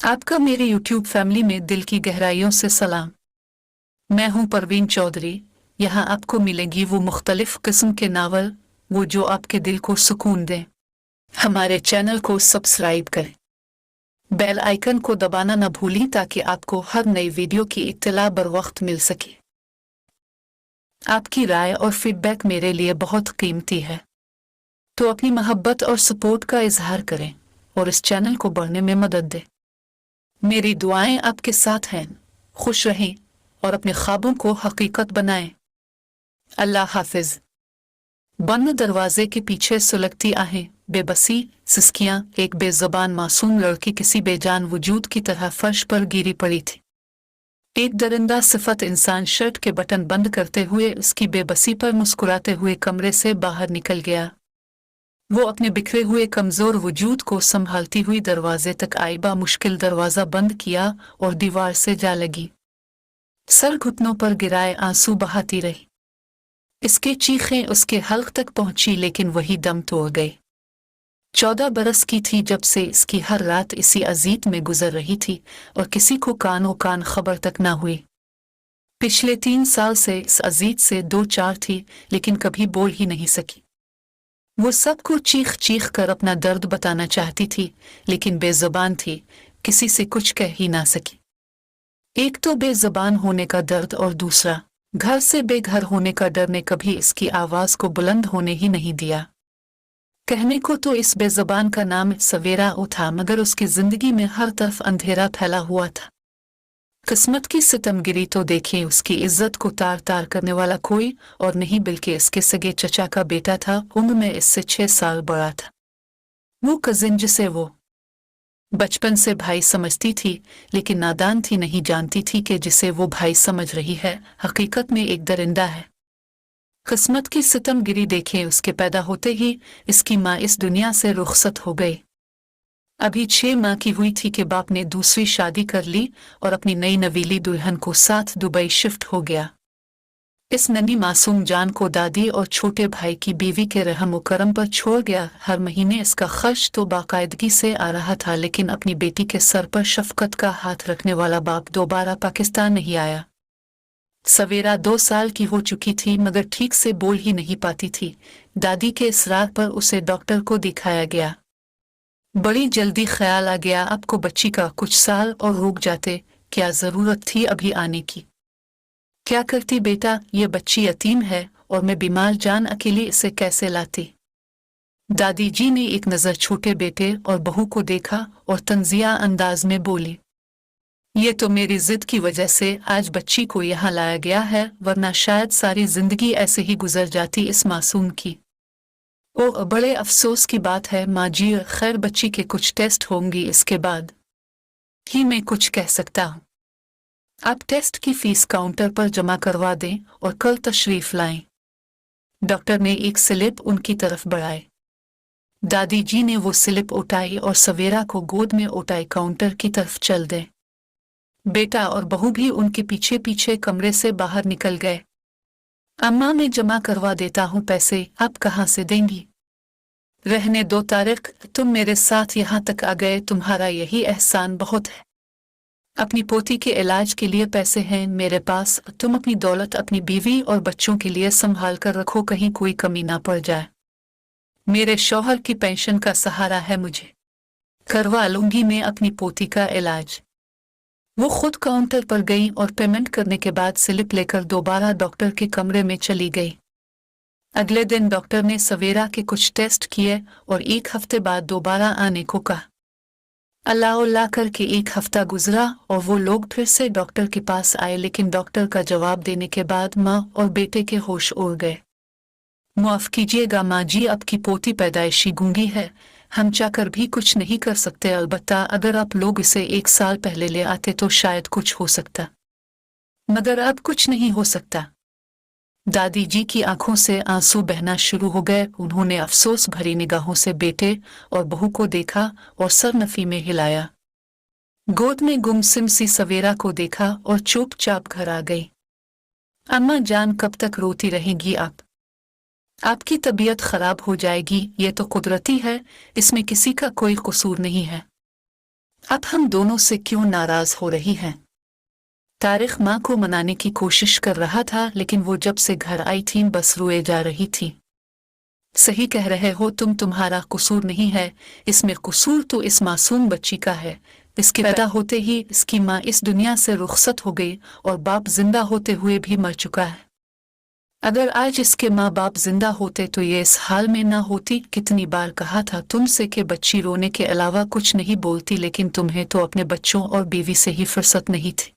आपका मेरे YouTube family में दिल की गहराइयों से सलाम। मैं हूं परवीन चौधरी। यहाँ आपको मिलेंगी वो मुख्तलिफ किस्म के नावल, वो जो आपके दिल को सुकून दें। हमारे चैनल को सब्सक्राइब करें, बेल आइकन को दबाना न भूलें ताकि आपको हर नई वीडियो की इत्तला बर वक्त मिल सके। आपकी राय और फीडबैक मेरे लिए बहुत कीमती है, तो अपनी मोहब्बत और सपोर्ट का इजहार करें और इस चैनल को बढ़ने में मदद दें। मेरी दुआएं आपके साथ हैं। खुश रहें और अपने ख्वाबों को हकीकत बनाएं। अल्लाह हाफिज। बंद दरवाजे के पीछे सुलगती आहें, बेबसी, सिसकियां। एक बेज़बान मासूम लड़की किसी बेजान वजूद की तरह फर्श पर गिरी पड़ी थी। एक दरिंदा सिफत इंसान शर्ट के बटन बंद करते हुए उसकी बेबसी पर मुस्कुराते हुए कमरे से बाहर निकल गया। वो अपने बिखरे हुए कमजोर वजूद को संभालती हुई दरवाजे तक आई, मुश्किल दरवाजा बंद किया और दीवार से जा लगी। सर घुटनों पर गिराए आंसू बहाती रही। इसकी चीखें उसके हल्क तक पहुंची, लेकिन वही दम तोड़ गई। 14 बरस की थी जब से इसकी हर रात इसी अजीत में गुजर रही थी और किसी को कानो कान खबर तक न हुई। पिछले 3 साल से इस अजीत से 2-4 थी, लेकिन कभी बोल ही नहीं सकी। वो सबको चीख चीख कर अपना दर्द बताना चाहती थी, लेकिन बेजुबान थी, किसी से कुछ कह ही ना सकी। एक तो बेजुबान होने का दर्द और दूसरा घर से बेघर होने का डर ने कभी इसकी आवाज को बुलंद होने ही नहीं दिया। कहने को तो इस बेजुबान का नाम सवेरा था, मगर उसकी जिंदगी में हर तरफ अंधेरा फैला हुआ था। किस्मत की सितमगिरी तो देखें, उसकी इज्जत को तार तार करने वाला कोई और नहीं बल्कि इसके सगे चचा का बेटा था। उम्र में इससे 6 साल बड़ा था। वो कजिन जिसे वो बचपन से भाई समझती थी, लेकिन नादान थी, नहीं जानती थी कि जिसे वो भाई समझ रही है हकीकत में एक दरिंदा है। किस्मत की सितमगिरी देखें, उसके पैदा होते ही इसकी माँ इस दुनिया से रुखसत हो गई। अभी 6 माह की हुई थी कि बाप ने दूसरी शादी कर ली और अपनी नई नवीली दुल्हन को साथ दुबई शिफ्ट हो गया। इस नन्ही मासूम जान को दादी और छोटे भाई की बीवी के रहम करम पर छोड़ गया। हर महीने इसका खर्च तो बाकायदगी से आ रहा था, लेकिन अपनी बेटी के सर पर शफकत का हाथ रखने वाला बाप दोबारा पाकिस्तान नहीं आया। सवेरा 2 साल की हो चुकी थी, मगर ठीक से बोल ही नहीं पाती थी। दादी के इसरार पर उसे डॉक्टर को दिखाया गया। बड़ी जल्दी ख्याल आ गया, आपको बच्ची का कुछ साल और रुक जाते, क्या जरूरत थी अभी आने की। क्या करती बेटा, ये बच्ची यतीम है और मैं बीमार जान अकेली इसे कैसे लाती। दादी जी ने एक नज़र छोटे बेटे और बहू को देखा और तंजिया अंदाज में बोली, ये तो मेरी जिद की वजह से आज बच्ची को यहाँ लाया गया है, वरना शायद सारी जिंदगी ऐसे ही गुजर जाती इस मासूम की। ओ, बड़े अफसोस की बात है माँ जी। खैर, बच्ची के कुछ टेस्ट होंगी, इसके बाद ही मैं कुछ कह सकता हूँ। आप टेस्ट की फीस काउंटर पर जमा करवा दें और कल तशरीफ लाएं। डॉक्टर ने एक स्लिप उनकी तरफ बढ़ाई। दादी जी ने वो स्लिप उठाई और सवेरा को गोद में उठाए काउंटर की तरफ चल दें। बेटा और बहू भी उनके पीछे पीछे कमरे से बाहर निकल गए। अम्मा, मैं जमा करवा देता हूँ पैसे, आप कहाँ से देंगी। रहने दो तारिक, तुम मेरे साथ यहाँ तक आ गए, तुम्हारा यही एहसान बहुत है। अपनी पोती के इलाज के लिए पैसे हैं मेरे पास, तुम अपनी दौलत अपनी बीवी और बच्चों के लिए संभाल कर रखो, कहीं कोई कमी ना पड़ जाए। मेरे शौहर की पेंशन का सहारा है, मुझे करवा लूंगी मैं अपनी पोती का इलाज। वो खुद काउंटर पर गई और पेमेंट करने के बाद स्लिप लेकर दोबारा डॉक्टर के कमरे में चली गई। अगले दिन डॉक्टर ने सवेरा के कुछ टेस्ट किए और 1 हफ्ते बाद दोबारा आने को कहा। अल्लाह करके 1 हफ्ता गुजरा और वो लोग फिर से डॉक्टर के पास आए, लेकिन डॉक्टर का जवाब देने के बाद माँ और बेटे के होश उड़ गए। माफ कीजिएगा माँ जी, आपकी पोती पैदाइशी गूंगी है, हम चाहकर भी कुछ नहीं कर सकते। अलबत्ता अगर आप लोग इसे 1 साल पहले ले आते तो शायद कुछ हो सकता, मगर अब कुछ नहीं हो सकता। दादी जी की आंखों से आंसू बहना शुरू हो गए। उन्होंने अफसोस भरी निगाहों से बेटे और बहू को देखा और सर नफी में हिलाया। गोद में गुमसुम सी सवेरा को देखा और चुपचाप घर आ गई। अम्मा जान, कब तक रोती रहेंगी आप? आपकी तबीयत खराब हो जाएगी, ये तो कुदरती है, इसमें किसी का कोई कसूर नहीं है। अब हम दोनों से क्यों नाराज हो रही हैं? तारिक माँ को मनाने की कोशिश कर रहा था, लेकिन वो जब से घर आई थी बस रोए जा रही थी। सही कह रहे हो तुम, तुम्हारा कसूर नहीं है, इसमें कसूर तो इस मासूम बच्ची का है। इसके पैदा होते ही इसकी माँ इस दुनिया से रुखसत हो गई और बाप जिंदा होते हुए भी मर चुका है। अगर आज इसके माँ बाप जिंदा होते तो ये इस हाल में ना होती। कितनी बार कहा था तुमसे कि बच्ची रोने के अलावा कुछ नहीं बोलती, लेकिन तुम्हें तो अपने बच्चों और बीवी से ही फुर्सत नहीं थी।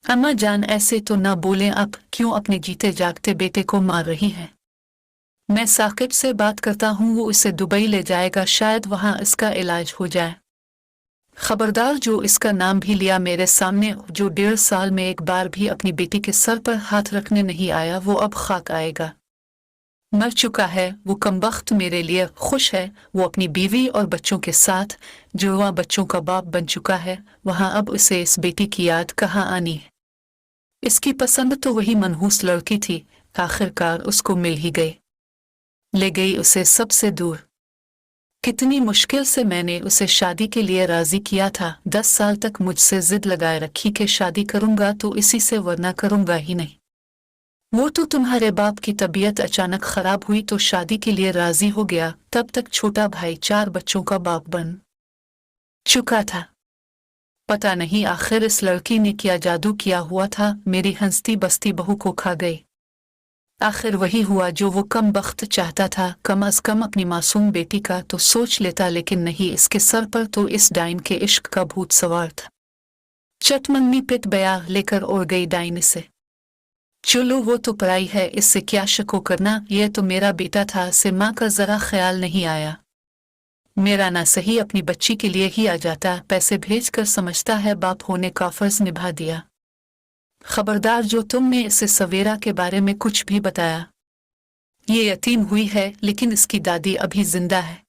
अम्मा जान ऐसे तो ना बोलें, आप क्यों अपने जीते जागते बेटे को मार रही हैं? मैं साकिब से बात करता हूँ, वो इसे दुबई ले जाएगा, शायद वहाँ इसका इलाज हो जाए। खबरदार, जो इसका नाम भी लिया मेरे सामने, जो 1.5 साल में एक बार भी अपनी बेटी के सर पर हाथ रखने नहीं आया, वो अब खाक आएगा। मर चुका है वो कमबख्त, मेरे लिए खुश है। वो अपनी बीवी और बच्चों के साथ जुड़वा बच्चों का बाप बन चुका है। वहाँ अब उसे इस बेटी की याद कहाँ आनी है? इसकी पसंद तो वही मनहूस लड़की थी, आखिरकार उसको मिल ही गई। ले गई उसे सबसे दूर। कितनी मुश्किल से मैंने उसे शादी के लिए राजी किया था। 10 साल तक मुझसे जिद लगाए रखी कि शादी करूंगा तो इसी से, वरना करूंगा ही नहीं। वो तो तुम्हारे बाप की तबीयत अचानक खराब हुई तो शादी के लिए राजी हो गया। तब तक छोटा भाई 4 बच्चों का बाप बन चुका था। पता नहीं आखिर इस लड़की ने क्या जादू किया हुआ था, मेरी हंसती बसती बहू को खा गई। आखिर वही हुआ जो वो कम बख्त चाहता था। कम अज कम अपनी मासूम बेटी का तो सोच लेता, लेकिन नहीं, इसके सर पर तो इस डाइन के इश्क का भूत सवार था। चटमंगनी पिट बया लेकर उड़ गई डाइन से। चलो वो तो पराई है, इससे क्या शको करना, यह तो मेरा बेटा था, से माँ का जरा ख्याल नहीं आया। मेरा ना सही अपनी बच्ची के लिए ही आ जाता, पैसे भेजकर समझता है बाप होने का फर्ज निभा दिया। खबरदार, जो तुमने इसे सवेरा के बारे में कुछ भी बताया। ये यतीम हुई है, लेकिन इसकी दादी अभी जिंदा है।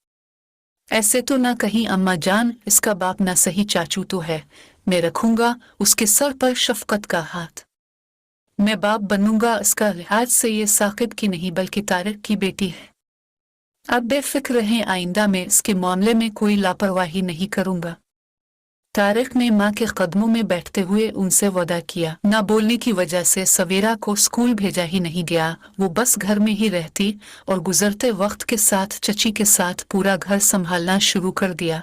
ऐसे तो ना कहीं अम्मा जान, इसका बाप ना सही चाचू तो है। मैं रखूंगा उसके सर पर शफकत का हाथ। मैं बाप बनूंगा इसका। आज से ये साकिब की नहीं बल्कि तारिक की बेटी है। अब बेफिक्र रहें, आइंदा में इसके मामले में कोई लापरवाही नहीं करूंगा। तारिक ने माँ के कदमों में बैठते हुए उनसे वादा किया। ना बोलने की वजह से सवेरा को स्कूल भेजा ही नहीं गया। वो बस घर में ही रहती और गुजरते वक्त के साथ चची के साथ पूरा घर संभालना शुरू कर दिया।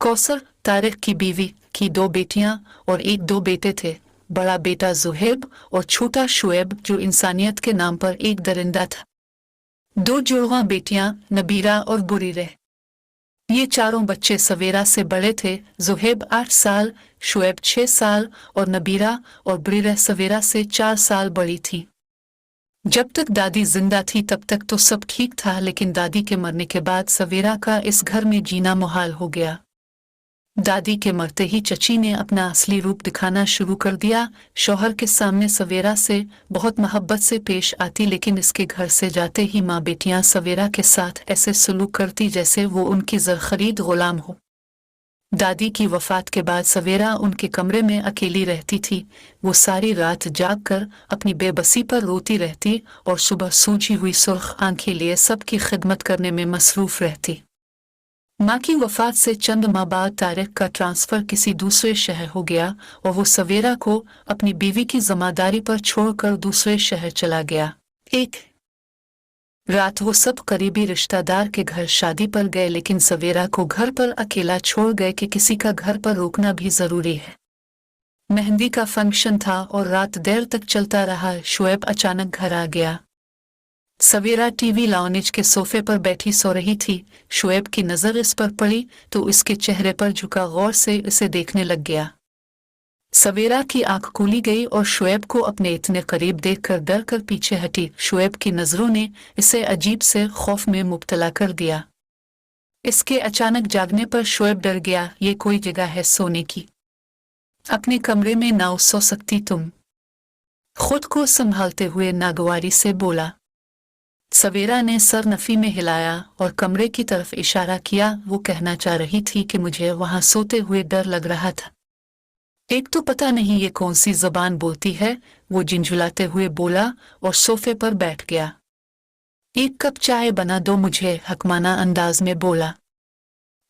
कौसर, तारिक की बीवी, की 2 बेटियां और 1-2 बेटे थे। बड़ा बेटा जुहेब और छोटा शुएब, जो इंसानियत के नाम पर एक दरिंदा था। 2 जुड़वा बेटियां नबीरा और बुरीरे। ये चारों बच्चे सवेरा से बड़े थे। जुहेब 8 साल, शुएब 6 साल और नबीरा और बुरीरे सवेरा से 4 साल बड़ी थी। जब तक दादी जिंदा थी तब तक तो सब ठीक था, लेकिन दादी के मरने के बाद सवेरा का इस घर में जीना मुहाल हो गया। दादी के मरते ही चची ने अपना असली रूप दिखाना शुरू कर दिया। शौहर के सामने सवेरा से बहुत मोहब्बत से पेश आती, लेकिन इसके घर से जाते ही माँ बेटियां सवेरा के साथ ऐसे सलूक करती जैसे वो उनकी ज़रख़रीद गुलाम हो। दादी की वफ़ात के बाद सवेरा उनके कमरे में अकेली रहती थी। वो सारी रात जाग कर अपनी बेबसी पर रोती रहती और सुबह सूजी हुई सुर्ख आंखें लिए सबकी खिदमत करने में मसरूफ़ रहती। माँ की वफ़ात से चंद माह बाद तारिक का ट्रांसफ़र किसी दूसरे शहर हो गया और वो सवेरा को अपनी बीवी की ज़िम्मेदारी पर छोड़कर दूसरे शहर चला गया। एक रात वो सब करीबी रिश्तेदार के घर शादी पर गए, लेकिन सवेरा को घर पर अकेला छोड़ गए कि किसी का घर पर रुकना भी ज़रूरी है। मेहंदी का फंक्शन था और रात देर तक चलता रहा। शुएब अचानक घर आ गया। सवेरा टीवी लाउंज के सोफे पर बैठी सो रही थी। शुएब की नज़र इस पर पड़ी तो इसके चेहरे पर झुका गौर से इसे देखने लग गया। सवेरा की आंख खोली गई और शुएब को अपने इतने करीब देखकर डर कर पीछे हटी। शुएब की नज़रों ने इसे अजीब से खौफ में मुब्तला कर दिया। इसके अचानक जागने पर शुएब डर गया। ये कोई जगह है सोने की? अपने कमरे में ना सो सकती तुम? खुद को संभालते हुए नागवारी से बोला। सवेरा ने सर नफी में हिलाया और कमरे की तरफ इशारा किया। वो कहना चाह रही थी कि मुझे वहां सोते हुए डर लग रहा था। एक तो पता नहीं ये कौन सी जबान बोलती है, वो झिंझुलाते हुए बोला और सोफे पर बैठ गया। 1 कप चाय बना दो मुझे, हकमाना अंदाज में बोला।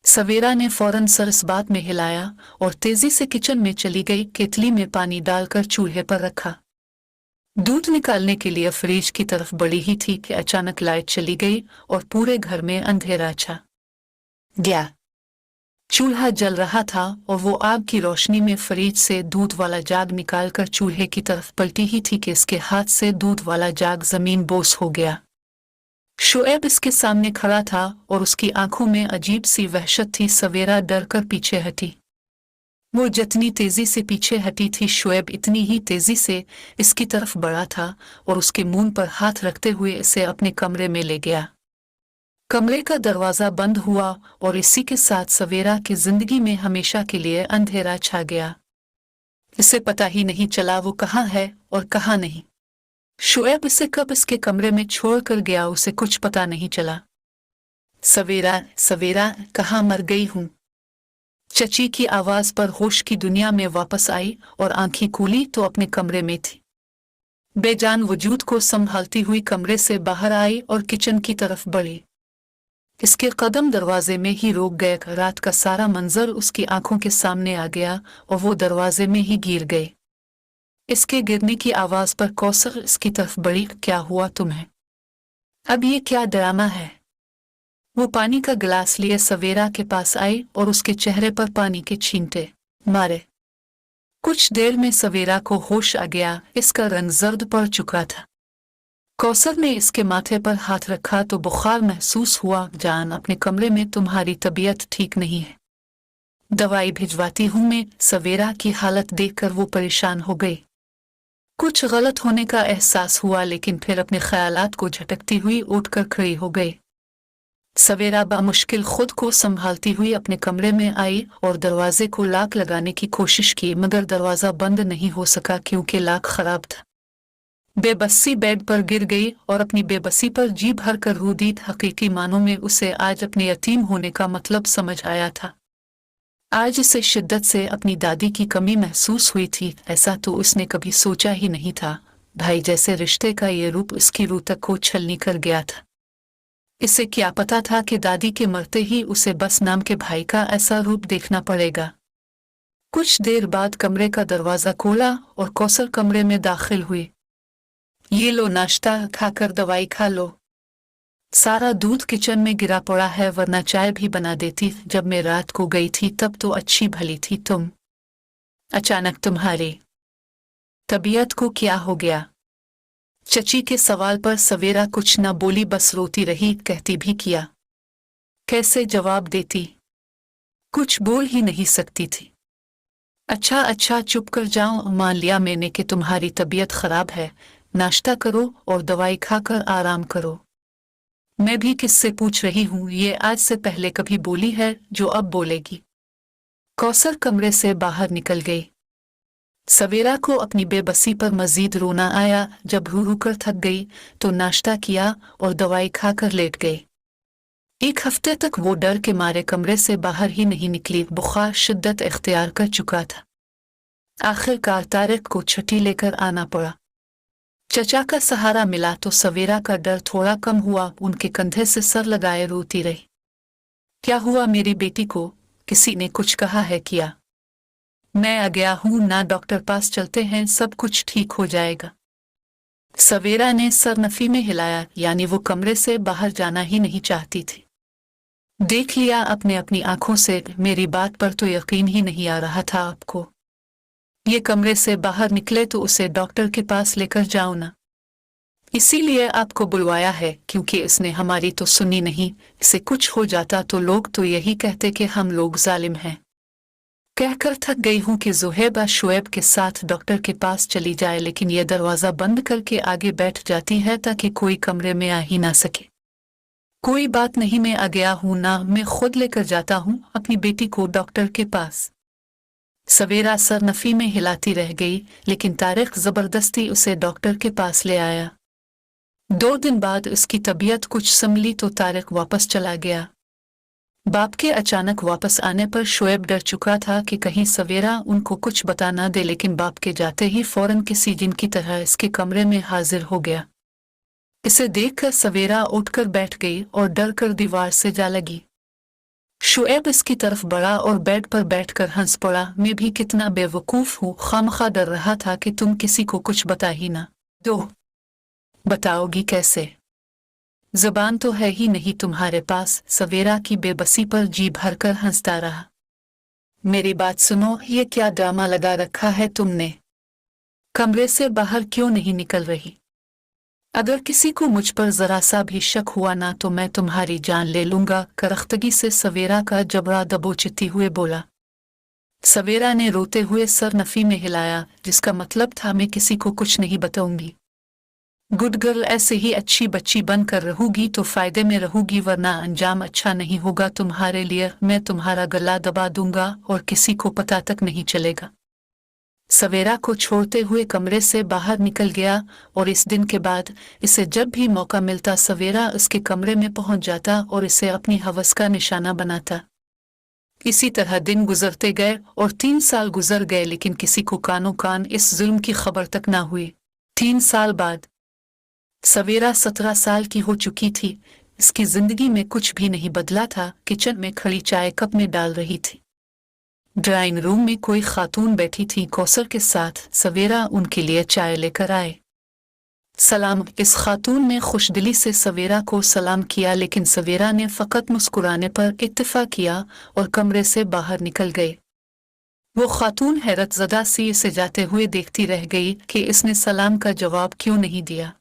सवेरा ने फौरन सर इस बात में हिलाया और तेजी से किचन में चली गई। केतली में पानी डालकर चूल्हे पर रखा। दूध निकालने के लिए फ्रिज की तरफ बढ़ी ही थी कि अचानक लाइट चली गई और पूरे घर में अंधेरा छा गया। चूल्हा जल रहा था और वो आग की रोशनी में फ्रिज से दूध वाला जाग निकालकर चूल्हे की तरफ पलटी ही थी कि इसके हाथ से दूध वाला जाग जमीन बोस हो गया। शुएब इसके सामने खड़ा था और उसकी आंखों में अजीब सी वहशत थी। सवेरा डर कर पीछे हटी। वो जितनी तेजी से पीछे हटी थी, शुएब इतनी ही तेजी से इसकी तरफ बढ़ा था और उसके मुंह पर हाथ रखते हुए इसे अपने कमरे में ले गया। कमरे का दरवाजा बंद हुआ और इसी के साथ सवेरा की जिंदगी में हमेशा के लिए अंधेरा छा गया। इसे पता ही नहीं चला वो कहाँ है और कहाँ नहीं। शुएब इसे कब इसके कमरे में छोड़कर गया उसे कुछ पता नहीं चला। सवेरा सवेरा कहाँ मर गई हूँ। चची की आवाज पर होश की दुनिया में वापस आई और आंखें खोली तो अपने कमरे में थी। बेजान वजूद को संभालती हुई कमरे से बाहर आई और किचन की तरफ बढ़ी। इसके कदम दरवाजे में ही रुक गए। रात का सारा मंजर उसकी आंखों के सामने आ गया और वो दरवाजे में ही गिर गए। इसके गिरने की आवाज पर कौसर इसकी तरफ बढ़ी। क्या हुआ तुम्हें? अब ये क्या ड्रामा है? वो पानी का गिलास लिए सवेरा के पास आई और उसके चेहरे पर पानी के छींटे मारे। कुछ देर में सवेरा को होश आ गया। इसका रंग जर्द पड़ चुका था। कौसर ने इसके माथे पर हाथ रखा तो बुखार महसूस हुआ। जान, अपने कमरे में तुम्हारी तबीयत ठीक नहीं है, दवाई भिजवाती हूं मैं। सवेरा की हालत देखकर वो परेशान हो गई। कुछ गलत होने का एहसास हुआ लेकिन फिर अपने ख्यालात को झटकती हुई उठकर खड़ी हो गई। सवेरा बामुश्किल खुद को संभालती हुई अपने कमरे में आई और दरवाजे को लॉक लगाने की कोशिश की, मगर दरवाजा बंद नहीं हो सका क्योंकि लॉक खराब था। बेबसी बेड पर गिर गई और अपनी बेबसी पर जी भर कर रो दी। हकीकी मानों में उसे आज अपने यतीम होने का मतलब समझ आया था। आज इसे शिद्दत से अपनी दादी की कमी महसूस हुई थी। ऐसा तो उसने कभी सोचा ही नहीं था। भाई जैसे रिश्ते का ये रूप इसकी रूह तक को छलनी कर गया था। इसे क्या पता था कि दादी के मरते ही उसे बस नाम के भाई का ऐसा रूप देखना पड़ेगा। कुछ देर बाद कमरे का दरवाजा खोला और कौसर कमरे में दाखिल हुई। ये लो नाश्ता, खाकर दवाई खा लो। सारा दूध किचन में गिरा पड़ा है, वरना चाय भी बना देती। जब मैं रात को गई थी तब तो अच्छी भली थी तुम। अचानक तुम्हारी तबीयत को क्या हो गया? चची के सवाल पर सवेरा कुछ न बोली, बस रोती रही। कहती भी किया, कैसे जवाब देती? कुछ बोल ही नहीं सकती थी। अच्छा अच्छा चुप कर जाओ, मान लिया मैंने कि तुम्हारी तबीयत खराब है। नाश्ता करो और दवाई खाकर आराम करो। मैं भी किससे पूछ रही हूँ? ये आज से पहले कभी बोली है जो अब बोलेगी? कौसर कमरे से बाहर निकल गई। सवेरा को अपनी बेबसी पर मजीद रोना आया। जब रू रू कर थक गई तो नाश्ता किया और दवाई खाकर लेट गई। एक हफ्ते तक वो डर के मारे कमरे से बाहर ही नहीं निकली। बुखार शिद्दत इख्तियार कर चुका था। आखिरकार तारिक को छुट्टी लेकर आना पड़ा। चचा का सहारा मिला तो सवेरा का डर थोड़ा कम हुआ। उनके कंधे से सर लगाए रोती रही। क्या हुआ मेरी बेटी को? किसी ने कुछ कहा है क्या? मैं आ गया हूं ना, डॉक्टर पास चलते हैं, सब कुछ ठीक हो जाएगा। सवेरा ने सर नफी में हिलाया, यानी वो कमरे से बाहर जाना ही नहीं चाहती थी। देख लिया आपने अपनी आंखों से, मेरी बात पर तो यकीन ही नहीं आ रहा था आपको। ये कमरे से बाहर निकले तो उसे डॉक्टर के पास लेकर जाओ ना। इसीलिए आपको बुलवाया है, क्योंकि इसने हमारी तो सुनी नहीं। इसे कुछ हो जाता तो लोग तो यही कहते कि हम लोग जालिम हैं। कहकर थक गई हूं कि ज़ुहैबा शुएब के साथ डॉक्टर के पास चली जाए, लेकिन यह दरवाज़ा बंद करके आगे बैठ जाती है ताकि कोई कमरे में आ ही ना सके। कोई बात नहीं, मैं आ गया हूं ना, मैं खुद लेकर जाता हूं अपनी बेटी को डॉक्टर के पास। सवेरा सर नफी में हिलाती रह गई, लेकिन तारिक जबरदस्ती उसे डॉक्टर के पास ले आया। 2 दिन बाद उसकी तबीयत कुछ संभली तो तारिक वापस चला गया। बाप के अचानक वापस आने पर शुएब डर चुका था कि कहीं सवेरा उनको कुछ बता ना दे, लेकिन बाप के जाते ही फौरन किसी जिन की तरह इसके कमरे में हाजिर हो गया। इसे देखकर सवेरा उठकर बैठ गई और डर कर दीवार से जा लगी। शुएब इसकी तरफ बढ़ा और बेड पर बैठकर हंस पड़ा। मैं भी कितना बेवकूफ हूँ, खामखा डर रहा था कि तुम किसी को कुछ बता ही ना दो। बताओगी कैसे? जबान तो है ही नहीं तुम्हारे पास। सवेरा की बेबसी पर जी भरकर हंसता रहा। मेरी बात सुनो, ये क्या ड्रामा लगा रखा है तुमने? कमरे से बाहर क्यों नहीं निकल रही? अगर किसी को मुझ पर जरा सा भी शक हुआ ना तो मैं तुम्हारी जान ले लूंगा, करख्तगी से सवेरा का जबड़ा दबोचती हुए बोला। सवेरा ने रोते हुए सर नफी में हिलाया, जिसका मतलब था मैं किसी को कुछ नहीं बताऊंगी। गुड गर्ल, ऐसे ही अच्छी बच्ची बनकर रहूगी तो फायदे में रहूगी, वरना अंजाम अच्छा नहीं होगा तुम्हारे लिए। मैं तुम्हारा गला दबा दूंगा और किसी को पता तक नहीं चलेगा। सवेरा को छोड़ते हुए कमरे से बाहर निकल गया और इस दिन के बाद इसे जब भी मौका मिलता सवेरा उसके कमरे में पहुंच जाता और इसे अपनी हवस का निशाना बनाता। इसी तरह दिन गुजरते गए और 3 साल गुजर गए, लेकिन किसी को कानो कान इस जुल्म की खबर तक ना हुई। 3 साल बाद सवेरा 17 साल की हो चुकी थी। इसकी जिंदगी में कुछ भी नहीं बदला था। किचन में खड़ी चाय कप में डाल रही थी। ड्राइंग रूम में कोई खातून बैठी थी कौसर के साथ। सवेरा उनके लिए चाय लेकर आए। सलाम। इस खातून ने खुशदिली से सवेरा को सलाम किया, लेकिन सवेरा ने फकत मुस्कुराने पर इत्तेफा किया और कमरे से बाहर निकल गए। वो खातून हैरतज़दा सी इसे जाते हुए देखती रह गई कि इसने सलाम का जवाब क्यों नहीं दिया।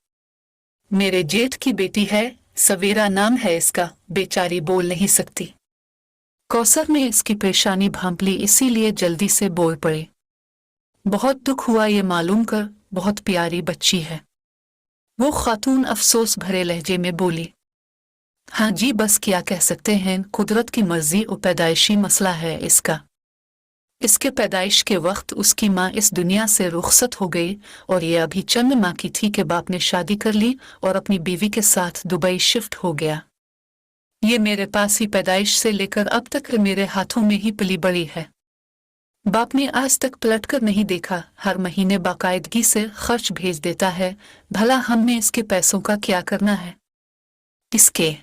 मेरे जेठ की बेटी है, सवेरा नाम है इसका। बेचारी बोल नहीं सकती। कौसर ने इसकी परेशानी भांप ली, इसीलिए जल्दी से बोल पड़े। बहुत दुख हुआ ये मालूम कर, बहुत प्यारी बच्ची है। वो खातून अफसोस भरे लहजे में बोली। हाँ जी, बस क्या कह सकते हैं, कुदरत की मर्जी और पैदाइशी मसला है इसका। इसके पैदाइश के वक्त उसकी माँ इस दुनिया से रुखसत हो गई और ये अभी चंद माह की थी कि बाप ने शादी कर ली और अपनी बीवी के साथ दुबई शिफ्ट हो गया। ये मेरे पास ही पैदाइश से लेकर अब तक मेरे हाथों में ही पली बड़ी है। बाप ने आज तक पलट कर नहीं देखा, हर महीने बाकायदगी से खर्च भेज देता है। भला हमने इसके पैसों का क्या करना है? इसके